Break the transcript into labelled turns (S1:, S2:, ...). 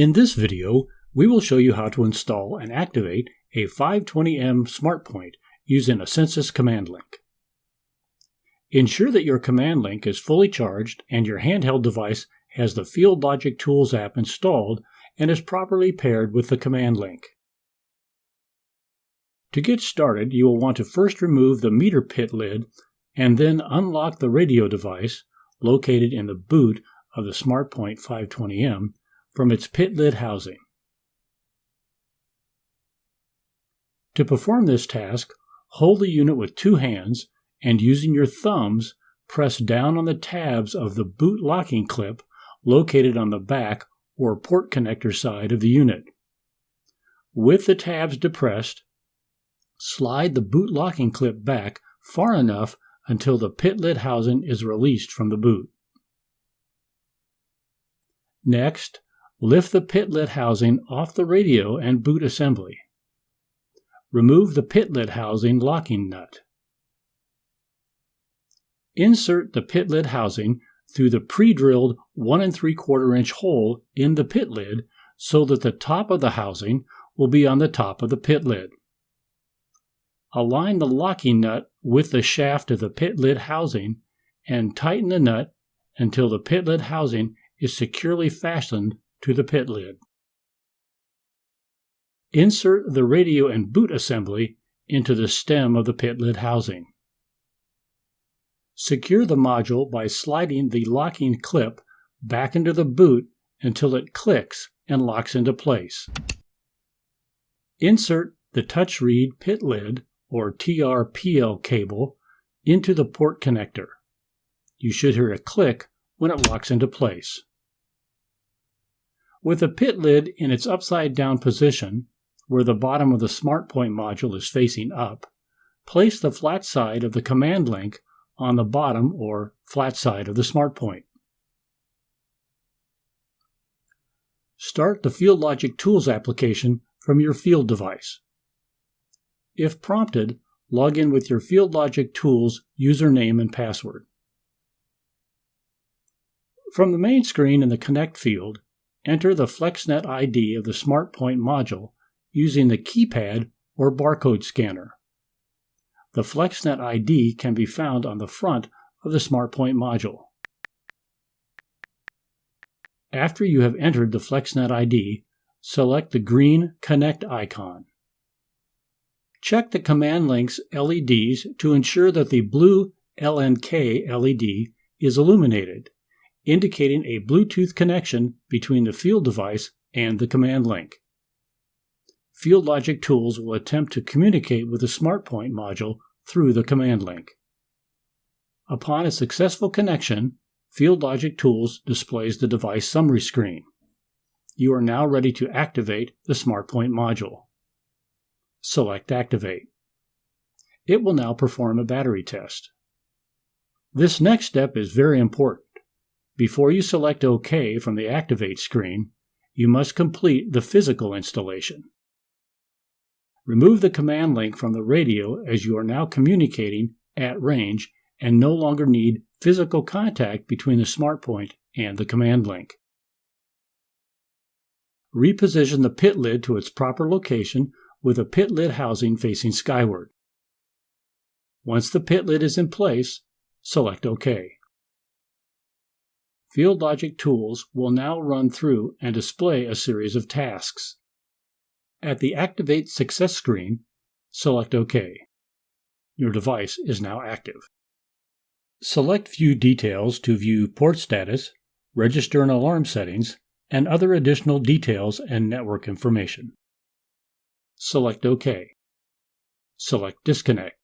S1: In this video, we will show you how to install and activate a 520M SmartPoint using a Census command link. Ensure that your command link is fully charged and your handheld device has the Field Logic Tools app installed and is properly paired with the command link. To get started, you will want to first remove the meter pit lid and then unlock the radio device located in the boot of the SmartPoint 520M from its pit lid housing. To perform this task, hold the unit with two hands and using your thumbs, press down on the tabs of the boot locking clip located on the back or port connector side of the unit. With the tabs depressed, slide the boot locking clip back far enough until the pit lid housing is released from the boot. Next, lift the pit lid housing off the radio and boot assembly. Remove the pit lid housing locking nut. Insert the pit lid housing through the pre-drilled 1 3/4 inch hole in the pit lid so that the top of the housing will be on the top of the pit lid. Align the locking nut with the shaft of the pit lid housing and tighten the nut until the pit lid housing is securely fastened to the pit lid. Insert the radio and boot assembly into the stem of the pit lid housing. Secure the module by sliding the locking clip back into the boot until it clicks and locks into place. Insert the touch read pit lid or TRPL cable into the port connector. You should hear a click when it locks into place. With the pit lid in its upside down position, where the bottom of the SmartPoint module is facing up, place the flat side of the command link on the bottom or flat side of the SmartPoint. Start the Field Logic Tools application from your field device. If prompted, log in with your Field Logic Tools username and password. From the main screen in the Connect field, enter the FlexNet ID of the SmartPoint module using the keypad or barcode scanner. The FlexNet ID can be found on the front of the SmartPoint module. After you have entered the FlexNet ID, select the green Connect icon. Check the command link's LEDs to ensure that the blue LNK LED is illuminated, indicating a Bluetooth connection between the field device and the command link. Field Logic Tools will attempt to communicate with the SmartPoint module through the command link. Upon a successful connection, Field Logic Tools displays the device summary screen. You are now ready to activate the SmartPoint module. Select Activate. It will now perform a battery test. This next step is very important. Before you select OK from the Activate screen, you must complete the physical installation. Remove the command link from the radio as you are now communicating at range and no longer need physical contact between the SmartPoint and the command link. Reposition the pit lid to its proper location with a pit lid housing facing skyward. Once the pit lid is in place, select OK. Field Logic Tools will now run through and display a series of tasks. At the Activate Success screen, select OK. Your device is now active. Select View Details to view port status, register and alarm settings, and other additional details and network information. Select OK. Select Disconnect.